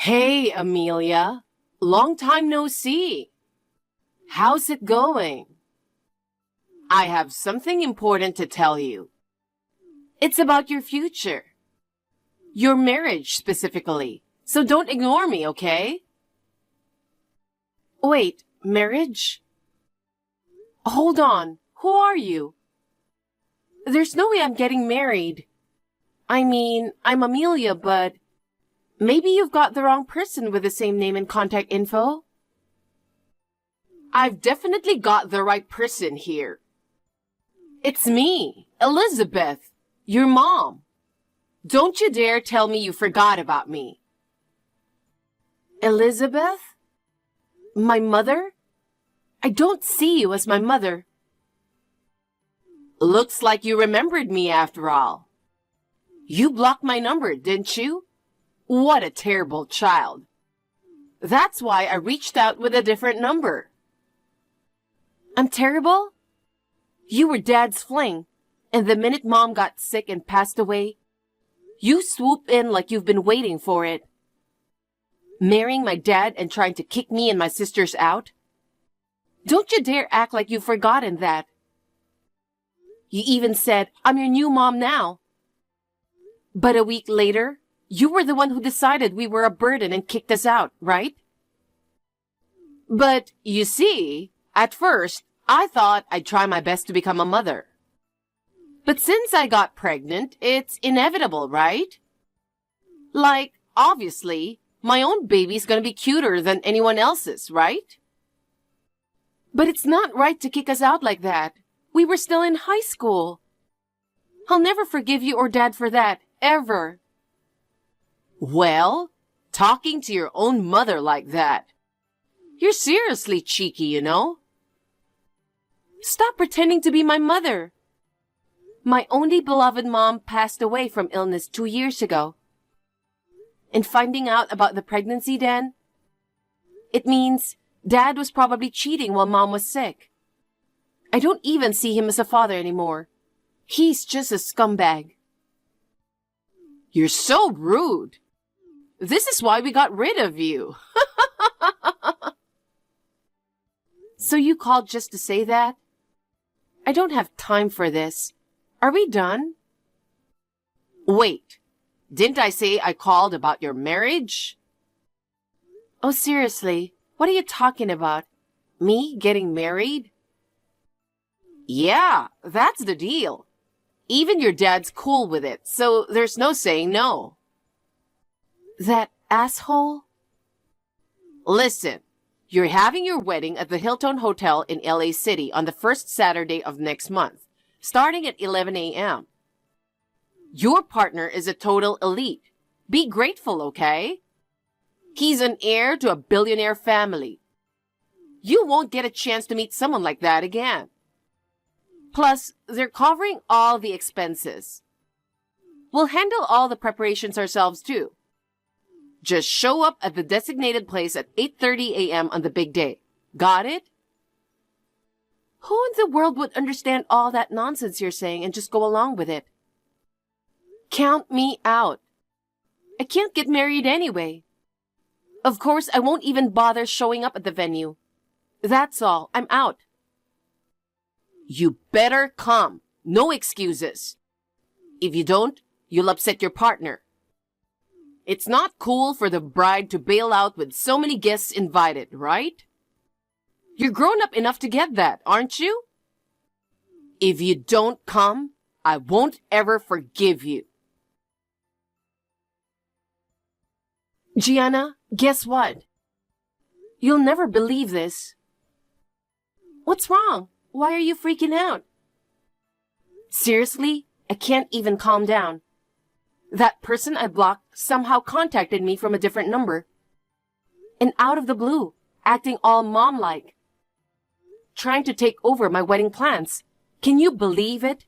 Hey, Amelia. Long time no see. How's it going? I have something important to tell you. It's about your future. Your marriage specifically. So don't ignore me, okay? Wait, marriage? Hold on. Who are you? There's no way I'm getting married. I mean, I'm Amelia, but maybe you've got the wrong person with the same name and contact info. I've definitely got the right person here. It's me, Elizabeth, your mom. Don't you dare tell me you forgot about me. Elizabeth? My mother? I don't see you as my mother. Looks like you remembered me after all. You blocked my number, didn't you? What a terrible child. That's why I reached out with a different number. I'm terrible? You were Dad's fling, and the minute Mom got sick and passed away, you swooped in like you've been waiting for it. Marrying my dad and trying to kick me and my sisters out? Don't you dare act like you've forgotten that. You even said, I'm your new mom now. But a week later, you were the one who decided we were a burden and kicked us out, right? But, you see, at first, I thought I'd try my best to become a mother. But since I got pregnant, it's inevitable, right? Like, obviously, my own baby's gonna be cuter than anyone else's, right? But it's not right to kick us out like that. We were still in high school. I'll never forgive you or Dad for that, ever. Well, talking to your own mother like that. You're seriously cheeky, you know? Stop pretending to be my mother. My only beloved mom passed away from illness 2 years ago. And finding out about the pregnancy then, it means Dad was probably cheating while Mom was sick. I don't even see him as a father anymore. He's just a scumbag. You're so rude. This is why we got rid of you. So you called just to say that? I don't have time for this. Are we done? Wait, didn't I say I called about your marriage? Oh, seriously, what are you talking about? Me getting married? Yeah, that's the deal. Even your dad's cool with it, so there's no saying no. That asshole? Listen, you're having your wedding at the Hilton Hotel in LA City on the first Saturday of next month, starting at 11 a.m. Your partner is a total elite. Be grateful, okay? He's an heir to a billionaire family. You won't get a chance to meet someone like that again. Plus, they're covering all the expenses. We'll handle all the preparations ourselves too. Just show up at the designated place at 8:30 a.m. on the big day. Got it? Who in the world would understand all that nonsense you're saying and just go along with it? Count me out. I can't get married anyway. Of course, I won't even bother showing up at the venue. That's all. I'm out. You better come. No excuses. If you don't, you'll upset your partner. It's not cool for the bride to bail out with so many guests invited, right? You're grown up enough to get that, aren't you? If you don't come, I won't ever forgive you. Gianna, guess what? You'll never believe this. What's wrong? Why are you freaking out? Seriously, I can't even calm down. That person I blocked somehow contacted me from a different number. And out of the blue, acting all mom-like. Trying to take over my wedding plans. Can you believe it?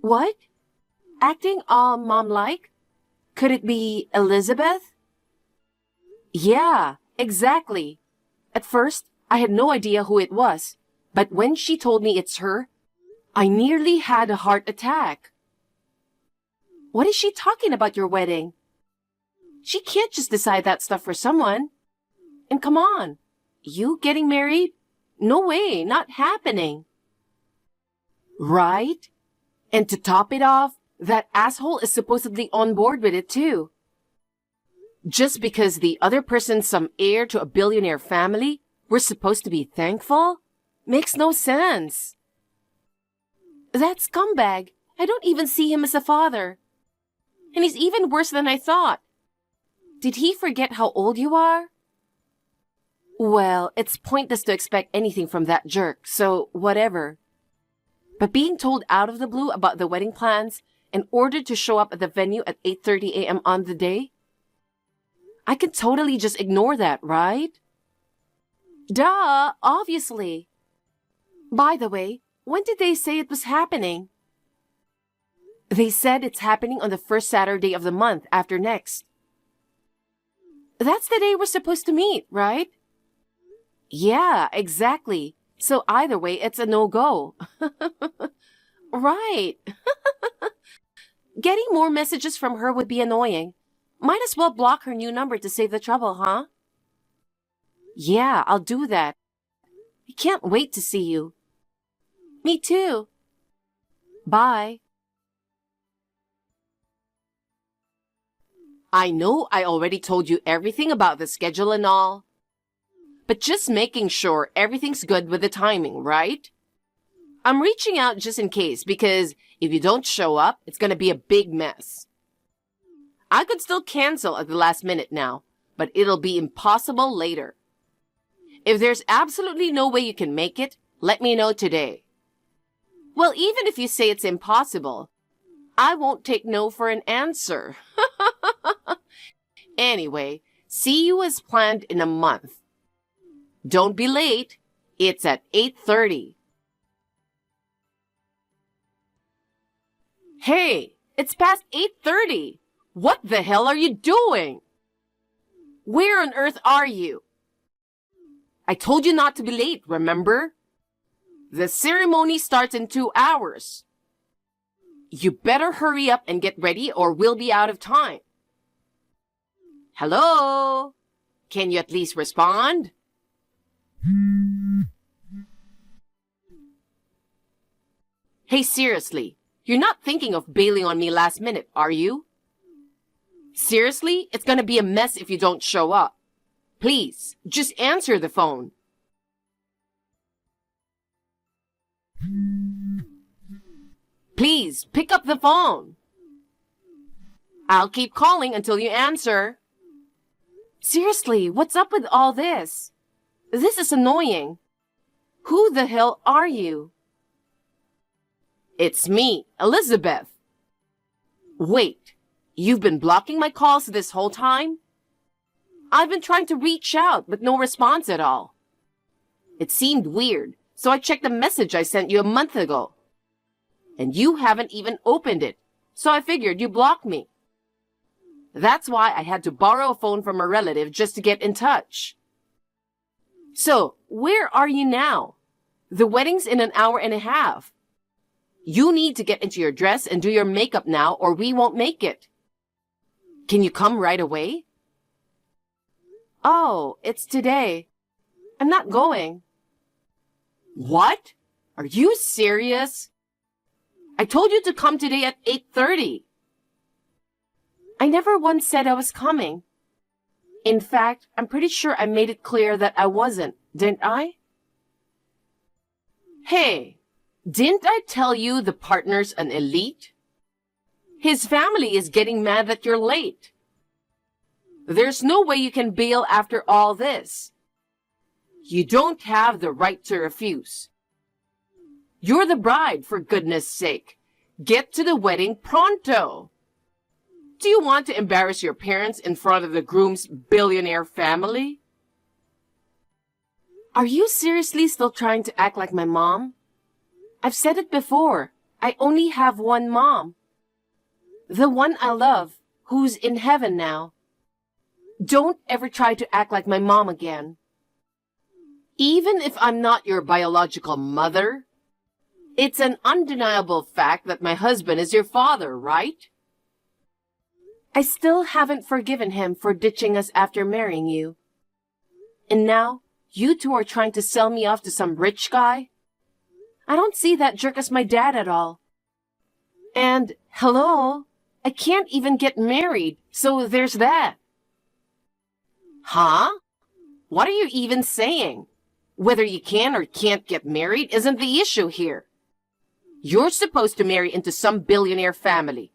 What? Acting all mom-like? Could it be Elizabeth? Yeah, exactly. At first, I had no idea who it was. But when she told me it's her, I nearly had a heart attack. What is she talking about your wedding? She can't just decide that stuff for someone. And come on, you getting married? No way, not happening. Right? And to top it off, that asshole is supposedly on board with it too. Just because the other person's some heir to a billionaire family, we're supposed to be thankful? Makes no sense. That scumbag, I don't even see him as a father. And he's even worse than I thought. Did he forget how old you are? Well, it's pointless to expect anything from that jerk, so whatever. But being told out of the blue about the wedding plans and ordered to show up at the venue at 8:30 a.m. on the day? I can totally just ignore that, right? Duh, obviously. By the way, when did they say it was happening? They said it's happening on the first Saturday of the month after next. That's the day we're supposed to meet, right? Yeah, exactly. So either way, it's a no-go. Right. Getting more messages from her would be annoying. Might as well block her new number to save the trouble, huh? Yeah, I'll do that. I can't wait to see you. Me too. Bye. I know I already told you everything about the schedule and all, but just making sure everything's good with the timing, right? I'm reaching out just in case because if you don't show up, it's going to be a big mess. I could still cancel at the last minute now, but it'll be impossible later. If there's absolutely no way you can make it, let me know today. Well, even if you say it's impossible, I won't take no for an answer. Anyway, see you as planned in a month. Don't be late. It's at 8:30. Hey, it's past 8:30. What the hell are you doing? Where on earth are you? I told you not to be late, remember? The ceremony starts in 2 hours. You better hurry up and get ready or we'll be out of time. Hello? Can you at least respond? Hey, seriously, you're not thinking of bailing on me last minute, are you? Seriously, it's gonna be a mess if you don't show up. Please, just answer the phone. Please, pick up the phone. I'll keep calling until you answer. Seriously, what's up with all this? This is annoying. Who the hell are you? It's me, Elizabeth. Wait, you've been blocking my calls this whole time? I've been trying to reach out, but no response at all. It seemed weird, so I checked the message I sent you a month ago. And you haven't even opened it, so I figured you blocked me. That's why I had to borrow a phone from a relative just to get in touch. So, where are you now? The wedding's in an hour and a half. You need to get into your dress and do your makeup now or we won't make it. Can you come right away? Oh, it's today. I'm not going. What? Are you serious? I told you to come today at 8:30. I never once said I was coming. In fact, I'm pretty sure I made it clear that I wasn't, didn't I? Hey, didn't I tell you the partner's an elite? His family is getting mad that you're late. There's no way you can bail after all this. You don't have the right to refuse. You're the bride, for goodness sake. Get to the wedding pronto. Do you want to embarrass your parents in front of the groom's billionaire family? Are you seriously still trying to act like my mom? I've said it before. I only have one mom. The one I love, who's in heaven now. Don't ever try to act like my mom again. Even if I'm not your biological mother, it's an undeniable fact that my husband is your father, right? I still haven't forgiven him for ditching us after marrying you. And now, you two are trying to sell me off to some rich guy? I don't see that jerk as my dad at all. And, hello, I can't even get married, so there's that. Huh? What are you even saying? Whether you can or can't get married isn't the issue here. You're supposed to marry into some billionaire family.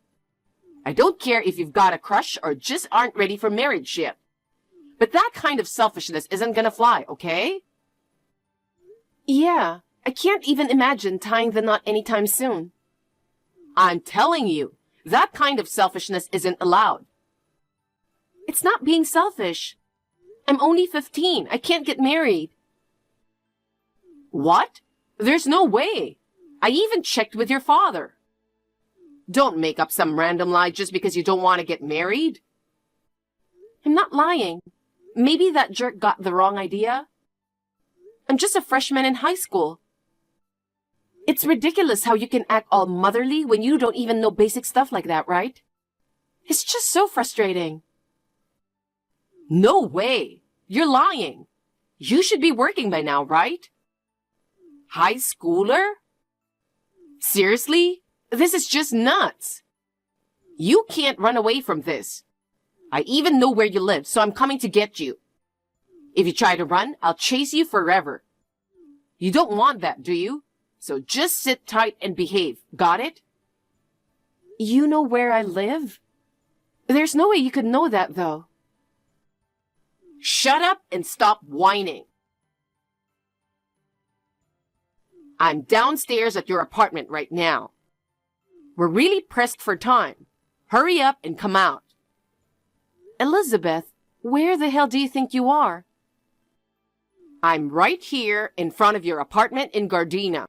I don't care if you've got a crush or just aren't ready for marriage yet. But that kind of selfishness isn't gonna fly, okay? Yeah, I can't even imagine tying the knot anytime soon. I'm telling you, that kind of selfishness isn't allowed. It's not being selfish. I'm only 15. I can't get married. What? There's no way. I even checked with your father. Don't make up some random lie just because you don't want to get married. I'm not lying. Maybe that jerk got the wrong idea. I'm just a freshman in high school. It's ridiculous how you can act all motherly when you don't even know basic stuff like that, right? It's just so frustrating. No way. You're lying. You should be working by now, right? High schooler? Seriously? This is just nuts. You can't run away from this. I even know where you live, so I'm coming to get you. If you try to run, I'll chase you forever. You don't want that, do you? So just sit tight and behave. Got it? You know where I live? There's no way you could know that, though. Shut up and stop whining. I'm downstairs at your apartment right now. We're really pressed for time. Hurry up and come out. Elizabeth, where the hell do you think you are? I'm right here in front of your apartment in Gardena.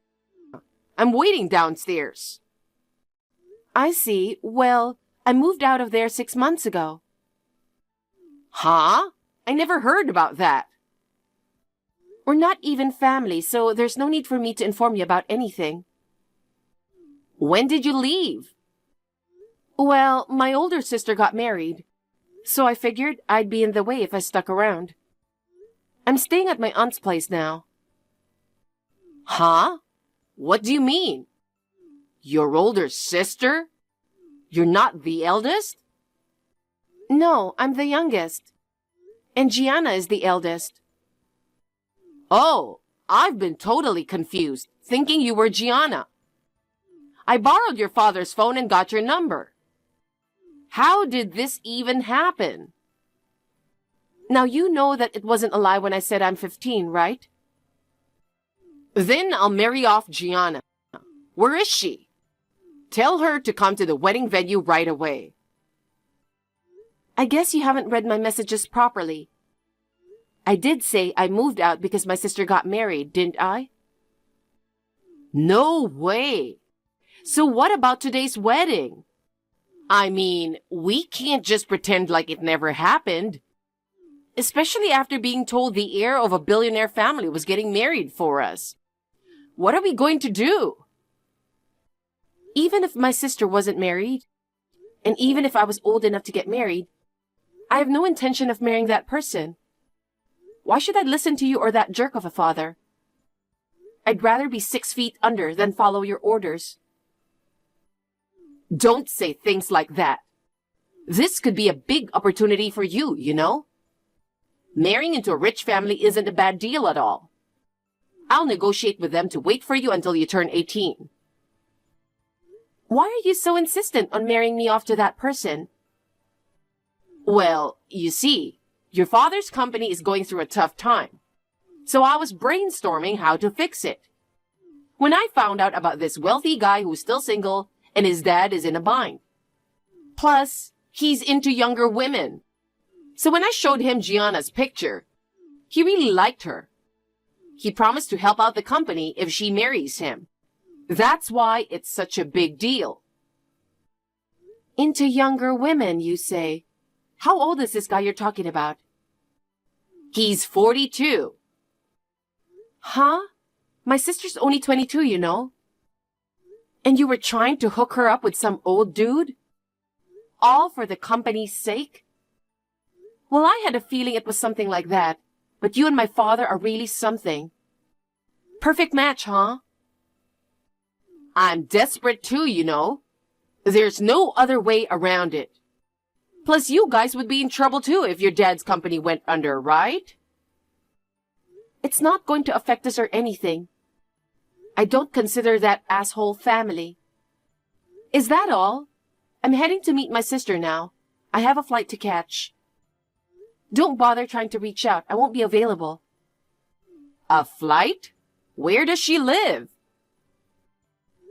I'm waiting downstairs. I see. Well, I moved out of there 6 months ago. Huh? I never heard about that. We're not even family, so there's no need for me to inform you about anything. When did you leave? Well, my older sister got married, so I figured I'd be in the way if I stuck around. I'm staying at my aunt's place now. Huh? What do you mean? Your older sister? You're not the eldest? No, I'm the youngest. And Gianna is the eldest. Oh, I've been totally confused, thinking you were Gianna. I borrowed your father's phone and got your number. How did this even happen? Now you know that it wasn't a lie when I said I'm 15, right? Then I'll marry off Gianna. Where is she? Tell her to come to the wedding venue right away. I guess you haven't read my messages properly. I did say I moved out because my sister got married, didn't I? No way. So what about today's wedding? I mean, we can't just pretend like it never happened. Especially after being told the heir of a billionaire family was getting married for us. What are we going to do? Even if my sister wasn't married, and even if I was old enough to get married, I have no intention of marrying that person. Why should I listen to you or that jerk of a father? I'd rather be 6 feet under than follow your orders. Don't say things like that. This could be a big opportunity for you, you know? Marrying into a rich family isn't a bad deal at all. I'll negotiate with them to wait for you until you turn 18. Why are you so insistent on marrying me off to that person? Well, you see, your father's company is going through a tough time. So I was brainstorming how to fix it. When I found out about this wealthy guy who's still single and his dad is in a bind. Plus, he's into younger women. So when I showed him Gianna's picture, he really liked her. He promised to help out the company if she marries him. That's why it's such a big deal. Into younger women, you say? How old is this guy you're talking about? He's 42. Huh? My sister's only 22, you know. And you were trying to hook her up with some old dude? All for the company's sake? Well, I had a feeling it was something like that, but you and my father are really something. Perfect match, huh? I'm desperate too, you know. There's no other way around it. Plus, you guys would be in trouble too if your dad's company went under, right? It's not going to affect us or anything. I don't consider that asshole family. Is that all? I'm heading to meet my sister now. I have a flight to catch. Don't bother trying to reach out. I won't be available. A flight? Where does she live?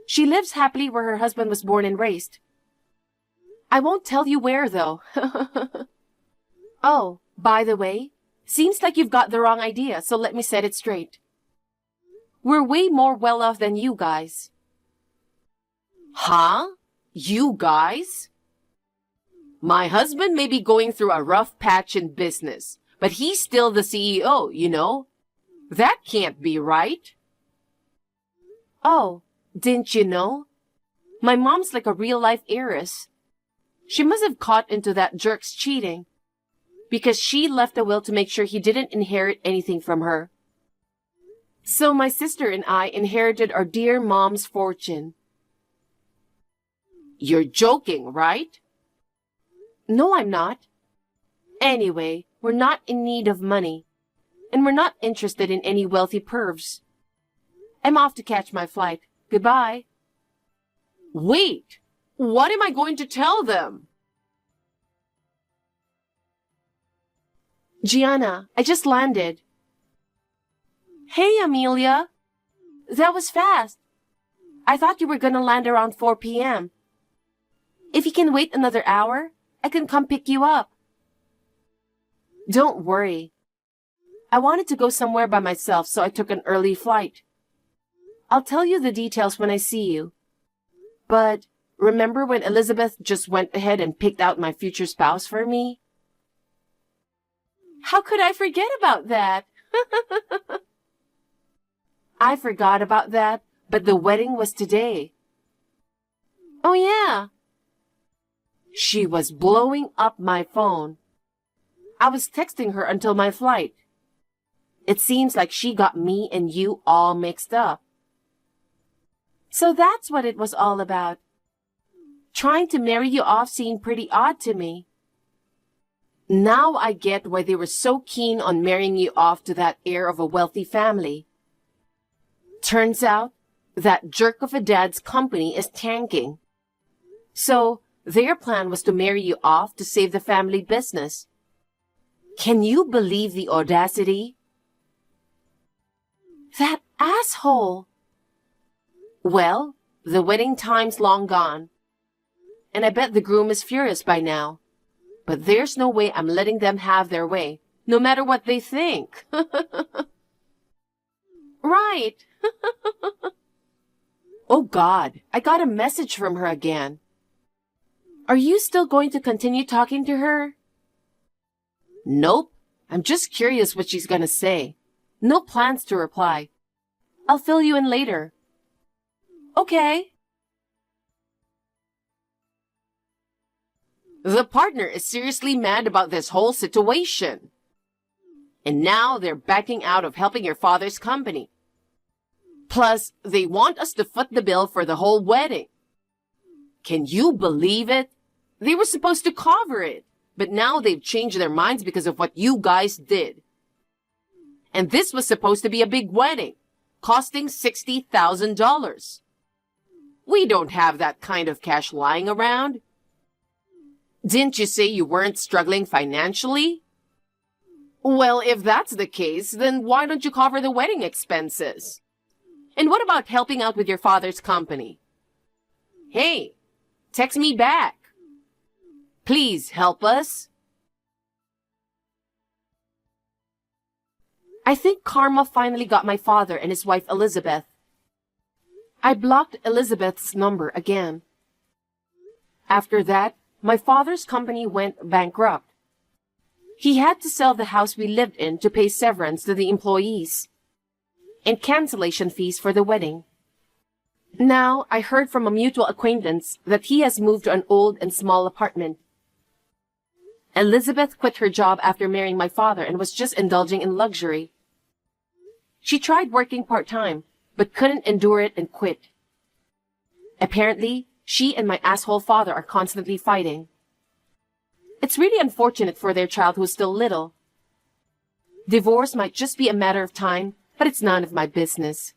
She lives happily where her husband was born and raised. I won't tell you where, though. Oh, by the way, seems like you've got the wrong idea, so let me set it straight. We're way more well-off than you guys. Huh? You guys? My husband may be going through a rough patch in business, but he's still the CEO, you know? That can't be right. Oh, didn't you know? My mom's like a real-life heiress. She must have caught into that jerk's cheating, because she left a will to make sure he didn't inherit anything from her. So my sister and I inherited our dear mom's fortune. You're joking, right? No, I'm not. Anyway, we're not in need of money, and we're not interested in any wealthy pervs. I'm off to catch my flight. Goodbye. Wait, what am I going to tell them? Gianna, I just landed. Hey, Amelia. That was fast. I thought you were gonna land around 4 p.m. If you can wait another hour, I can come pick you up. Don't worry. I wanted to go somewhere by myself, so I took an early flight. I'll tell you the details when I see you. But remember when Elizabeth just went ahead and picked out my future spouse for me? How could I forget about that? I forgot about that, but the wedding was today. Oh yeah. She was blowing up my phone. I was texting her until my flight. It seems like she got me and you all mixed up. So that's what it was all about. Trying to marry you off seemed pretty odd to me. Now I get why they were so keen on marrying you off to that heir of a wealthy family. Turns out, that jerk of a dad's company is tanking. So, their plan was to marry you off to save the family business. Can you believe the audacity? That asshole! Well, the wedding time's long gone. And I bet the groom is furious by now. But there's no way I'm letting them have their way, no matter what they think. Right. Oh God, I got a message from her again. Are you still going to continue talking to her? Nope. I'm just curious what she's gonna say. No plans to reply. I'll fill you in later. Okay. The partner is seriously mad about this whole situation. And now they're backing out of helping your father's company. Plus, they want us to foot the bill for the whole wedding. Can you believe it? They were supposed to cover it, but now they've changed their minds because of what you guys did. And this was supposed to be a big wedding, costing $60,000. We don't have that kind of cash lying around. Didn't you say you weren't struggling financially? Well, if that's the case, then why don't you cover the wedding expenses? And what about helping out with your father's company? Hey, text me back. Please help us. I think karma finally got my father and his wife Elizabeth. I blocked Elizabeth's number again. After that, my father's company went bankrupt. He had to sell the house we lived in to pay severance to the employees and cancellation fees for the wedding. Now, I heard from a mutual acquaintance that he has moved to an old and small apartment. Elizabeth quit her job after marrying my father and was just indulging in luxury. She tried working part-time, but couldn't endure it and quit. Apparently, she and my asshole father are constantly fighting. It's really unfortunate for their child who's still little. Divorce might just be a matter of time, but it's none of my business.